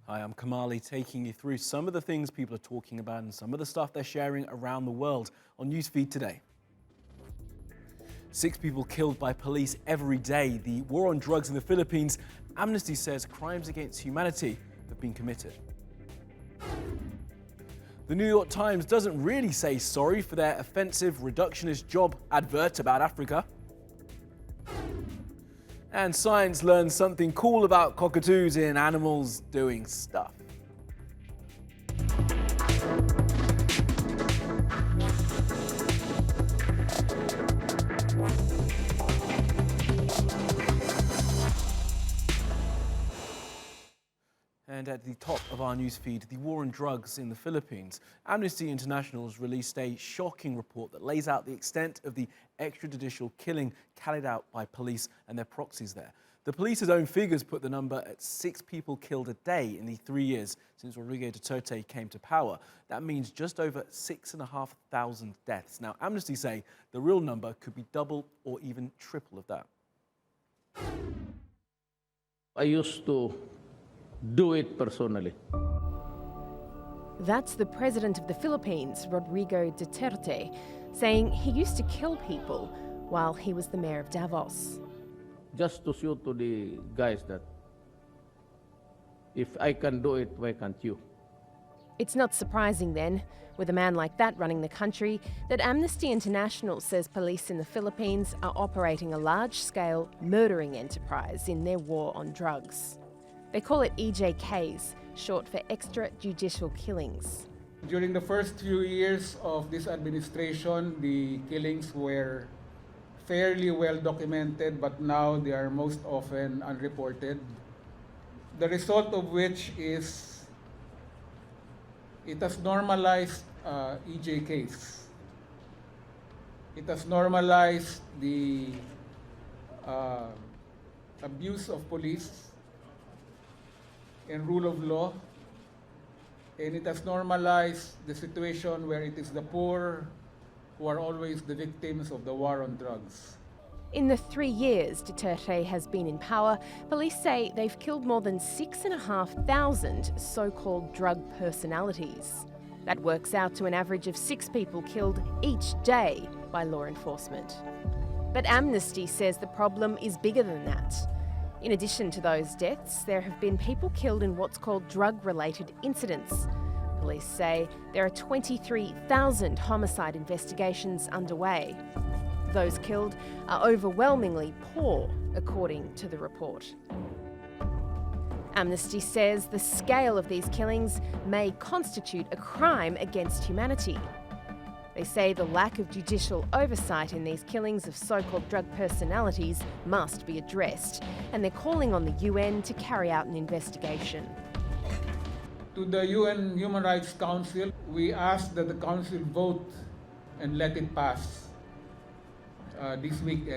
Hi, I'm Kamali, taking you through some of the things people are talking about and some of the stuff they're sharing around the world on Newsfeed today. 6 people killed by police every day. The war on drugs in the Philippines. Amnesty says crimes against humanity have been committed. The New York Times doesn't really say sorry for their offensive reductionist job advert about Africa. And science learns something cool about cockatoos in animals doing stuff. And at the top of our newsfeed, the war on drugs in the Philippines. Amnesty International has released a shocking report that lays out the extent of the extrajudicial killing carried out by police and their proxies there. The police's own figures put the number at 6 people killed a day in the 3 years since Rodrigo Duterte came to power. That means just over 6,500 deaths. Now, Amnesty say the real number could be double or even triple of that. I used to do it personally. That's the president of the Philippines, Rodrigo Duterte, saying he used to kill people while he was the mayor of Davos. Just to show to the guys that if I can do it, why can't you? It's not surprising then, with a man like that running the country, that Amnesty International says police in the Philippines are operating a large-scale murdering enterprise in their war on drugs. They call it EJKs, short for extrajudicial killings. During the first few years of this administration, the killings were fairly well documented, but now they are most often unreported. The result of which is it has normalized EJKs. It has normalized the abuse of police and rule of law, and it has normalized the situation where it is the poor who are always the victims of the war on drugs. In the 3 years Duterte has been in power, police say they've killed more than 6,500 so-called drug personalities. That works out to an average of 6 people killed each day by law enforcement. But Amnesty says the problem is bigger than that. In addition to those deaths, there have been people killed in what's called drug-related incidents. Police say there are 23,000 homicide investigations underway. Those killed are overwhelmingly poor, according to the report. Amnesty says the scale of these killings may constitute a crime against humanity. They say the lack of judicial oversight in these killings of so-called drug personalities must be addressed, and they're calling on the UN to carry out an investigation. To the UN Human Rights Council, we ask that the Council vote and let it pass this week,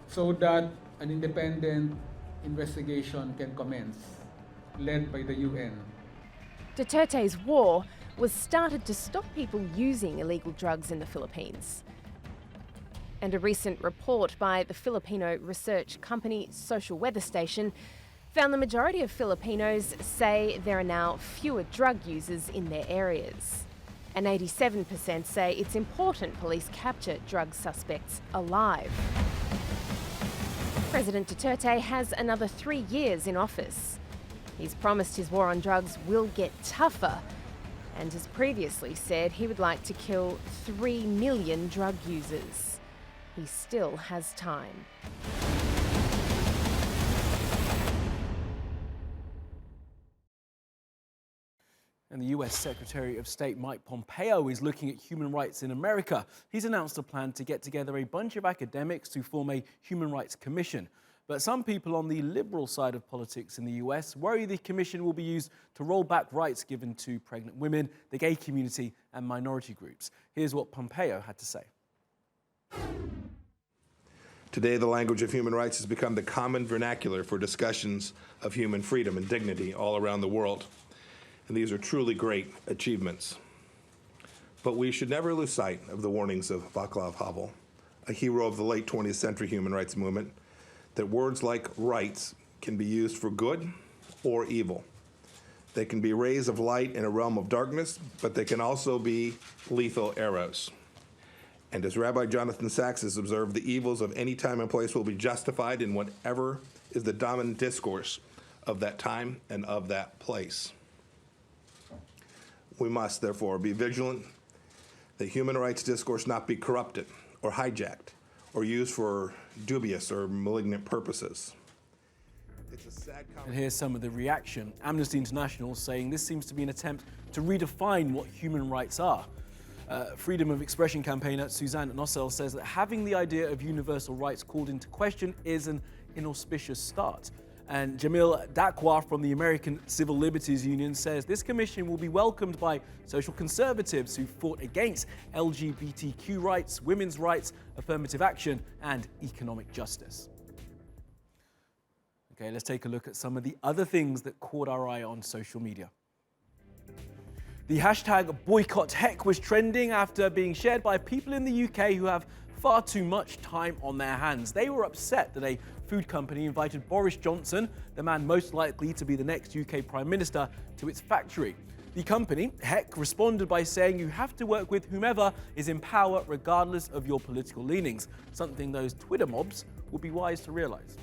so that an independent investigation can commence, led by the UN. Duterte's war was started to stop people using illegal drugs in the Philippines. And a recent report by the Filipino research company Social Weather Station found the majority of Filipinos say there are now fewer drug users in their areas. And 87% say it's important police capture drug suspects alive. President Duterte has another 3 years in office. He's promised his war on drugs will get tougher and has previously said he would like to kill 3 million drug users. He still has time. And the US Secretary of State Mike Pompeo is looking at human rights in America. He's announced a plan to get together a bunch of academics to form a human rights commission. But some people on the liberal side of politics in the US worry the commission will be used to roll back rights given to pregnant women, the gay community and minority groups. Here's what Pompeo had to say. Today, the language of human rights has become the common vernacular for discussions of human freedom and dignity all around the world. And these are truly great achievements. But we should never lose sight of the warnings of Václav Havel, a hero of the late 20th century human rights movement, that words like rights can be used for good or evil. They can be rays of light in a realm of darkness, but they can also be lethal arrows. And as Rabbi Jonathan Sachs has observed, the evils of any time and place will be justified in whatever is the dominant discourse of that time and of that place. We must, therefore, be vigilant that human rights discourse not be corrupted or hijacked or used for dubious or malignant purposes. It's a sad And here's some of the reaction. Amnesty International saying this seems to be an attempt to redefine what human rights are. Freedom of Expression campaigner Suzanne Nossel says that having the idea of universal rights called into question is an inauspicious start. And Jamil Dakwa from the American Civil Liberties Union says this commission will be welcomed by social conservatives who fought against LGBTQ rights, women's rights, affirmative action, and economic justice. Okay, let's take a look at some of the other things that caught our eye on social media. The hashtag boycott heck was trending after being shared by people in the UK who have far too much time on their hands. They were upset that a food company invited Boris Johnson, the man most likely to be the next UK Prime Minister, to its factory. The company, Heck, responded by saying you have to work with whomever is in power regardless of your political leanings, something those Twitter mobs will be wise to realise.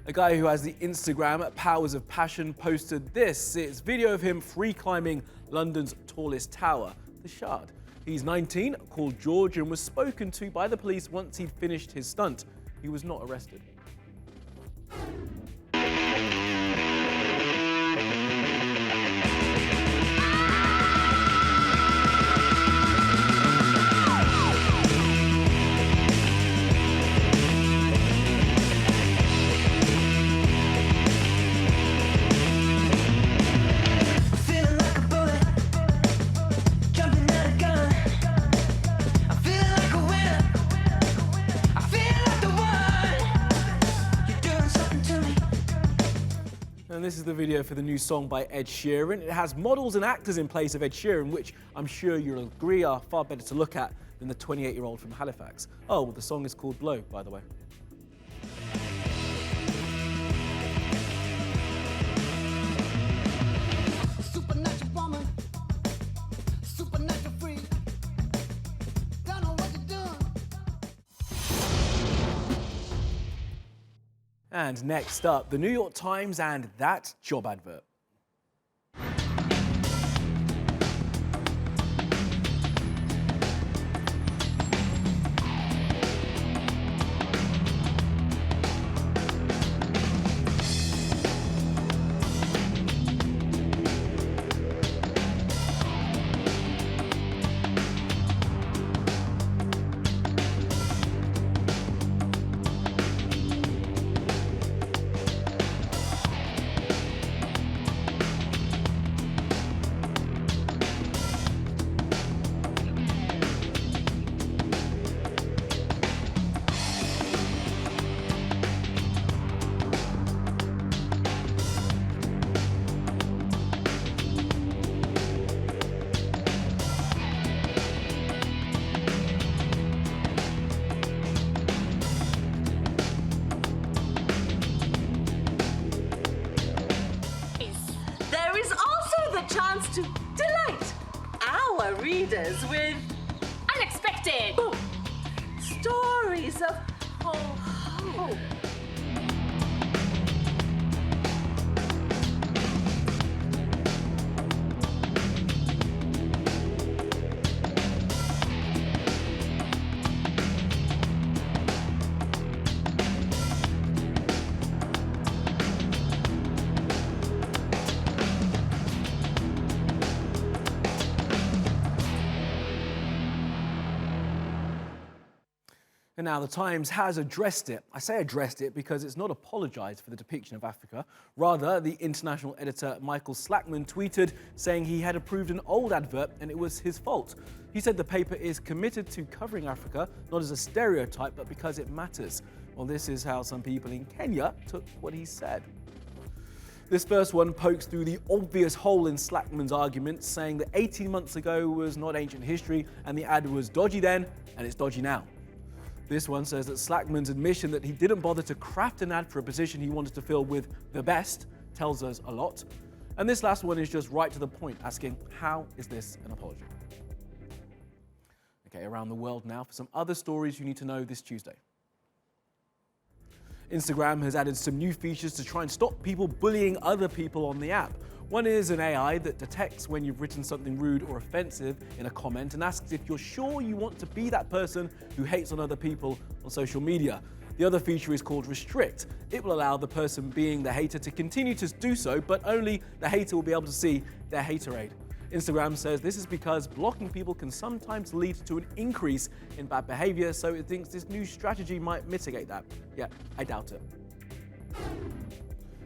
A guy who has the Instagram Powers of Passion posted this. It's video of him free climbing London's tallest tower, the Shard. He's 19, called George, and was spoken to by the police once he'd finished his stunt. He was not arrested. And this is the video for the new song by Ed Sheeran. It has models and actors in place of Ed Sheeran, which I'm sure you'll agree are far better to look at than the 28-year-old from Halifax. Oh, well, the song is called Blow, by the way. Supernatural woman, supernatural free. Don't know what you're doing. And next up, the New York Times and that job advert. Chance to delight our readers with unexpected stories of hope. And now the Times has addressed it. I say addressed it because it's not apologised for the depiction of Africa. Rather, the international editor Michael Slackman tweeted saying he had approved an old advert and it was his fault. He said the paper is committed to covering Africa, not as a stereotype, but because it matters. Well, this is how some people in Kenya took what he said. This first one pokes through the obvious hole in Slackman's argument, saying that 18 months ago was not ancient history and the ad was dodgy then and it's dodgy now. This one says that Slackman's admission that he didn't bother to craft an ad for a position he wanted to fill with the best tells us a lot. And this last one is just right to the point, asking, how is this an apology? Okay, around the world now for some other stories you need to know this Tuesday. Instagram has added some new features to try and stop people bullying other people on the app. One is an AI that detects when you've written something rude or offensive in a comment and asks if you're sure you want to be that person who hates on other people on social media. The other feature is called Restrict. It will allow the person being the hater to continue to do so, but only the hater will be able to see their haterade. Instagram says this is because blocking people can sometimes lead to an increase in bad behavior, so it thinks this new strategy might mitigate that. Yeah, I doubt it.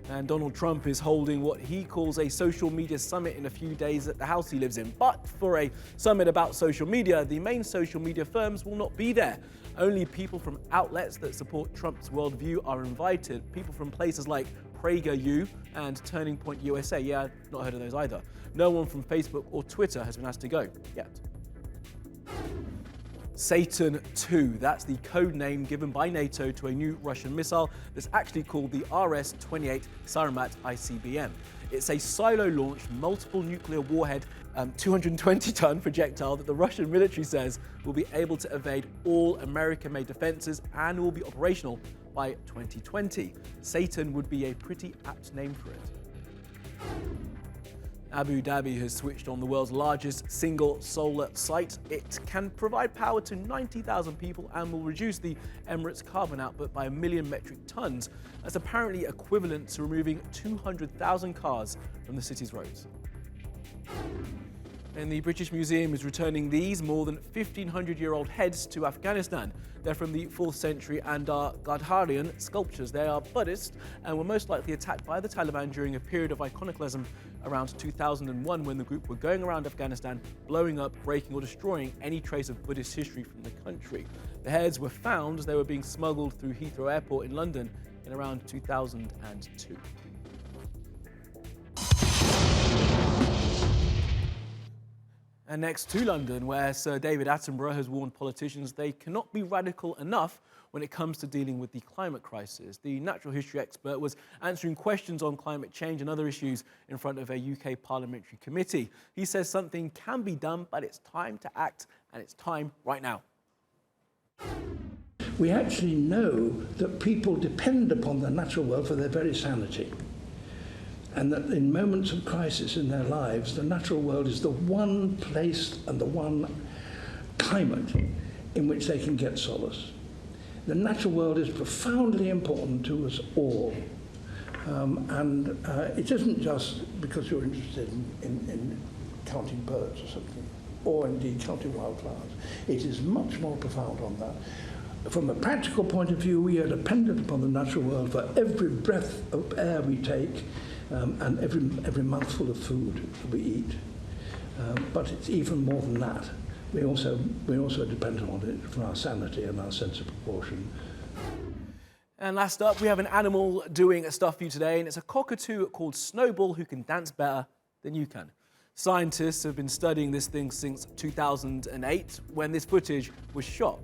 And Donald Trump is holding what he calls a social media summit in a few days at the house he lives in. But for a summit about social media, the main social media firms will not be there. Only people from outlets that support Trump's worldview are invited. People from places like PragerU and Turning Point USA. Yeah, I've not heard of those either. No one from Facebook or Twitter has been asked to go yet. Satan II, that's the code name given by NATO to a new Russian missile that's actually called the RS-28 Sarmat ICBM. It's a silo-launched, multiple nuclear warhead, 220-ton projectile that the Russian military says will be able to evade all American-made defenses and will be operational by 2020. Satan would be a pretty apt name for it. Abu Dhabi has switched on the world's largest single solar site. It can provide power to 90,000 people and will reduce the Emirates' carbon output by 1 million metric tons. That's apparently equivalent to removing 200,000 cars from the city's roads. And the British Museum is returning these more than 1,500-year-old heads to Afghanistan. They're from the 4th century and are Gandharian sculptures. They are Buddhist and were most likely attacked by the Taliban during a period of iconoclasm around 2001 when the group were going around Afghanistan, blowing up, breaking or destroying any trace of Buddhist history from the country. The heads were found as they were being smuggled through Heathrow Airport in London in around 2002. And next to London, where Sir David Attenborough has warned politicians they cannot be radical enough when it comes to dealing with the climate crisis. The natural history expert was answering questions on climate change and other issues in front of a UK parliamentary committee. He says something can be done, but it's time to act, and it's time right now. We actually know that people depend upon the natural world for their very sanity. And that in moments of crisis in their lives, the natural world is the one place and the one climate in which they can get solace. The natural world is profoundly important to us all. It isn't just because you're interested in counting birds or something, or indeed counting wildflowers. It is much more profound on that. From a practical point of view, we are dependent upon the natural world for every breath of air we take, and every mouthful of food that we eat. But it's even more than that. We also depend on it for our sanity and our sense of proportion. And last up, we have an animal doing stuff for you today, and it's a cockatoo called Snowball who can dance better than you can. Scientists have been studying this thing since 2008, when this footage was shot.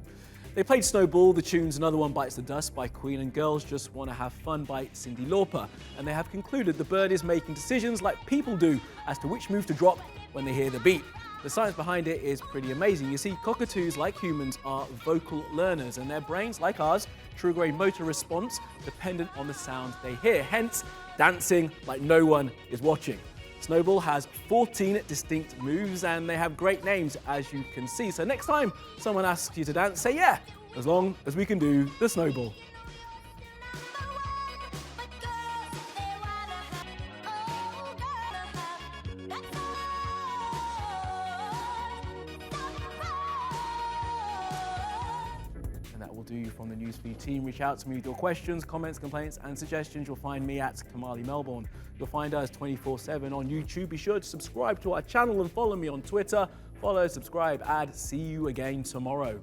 They played Snowball, the tunes Another One Bites the Dust by Queen and Girls Just Want to Have Fun by Cyndi Lauper. And they have concluded the bird is making decisions like people do as to which move to drop when they hear the beat. The science behind it is pretty amazing. You see, cockatoos, like humans, are vocal learners, and their brains, like ours, trigger a motor response dependent on the sound they hear, hence dancing like no one is watching. Snowball has 14 distinct moves and they have great names, as you can see. So next time someone asks you to dance, say yeah, as long as we can do the Snowball. Do you from the Newsfeed team. Reach out to me with your questions, comments, complaints and suggestions. You'll find me at Kamali Melbourne. You'll find us 24/7 on YouTube. Be sure to subscribe to our channel and follow me on Twitter. Follow, subscribe, see you again tomorrow.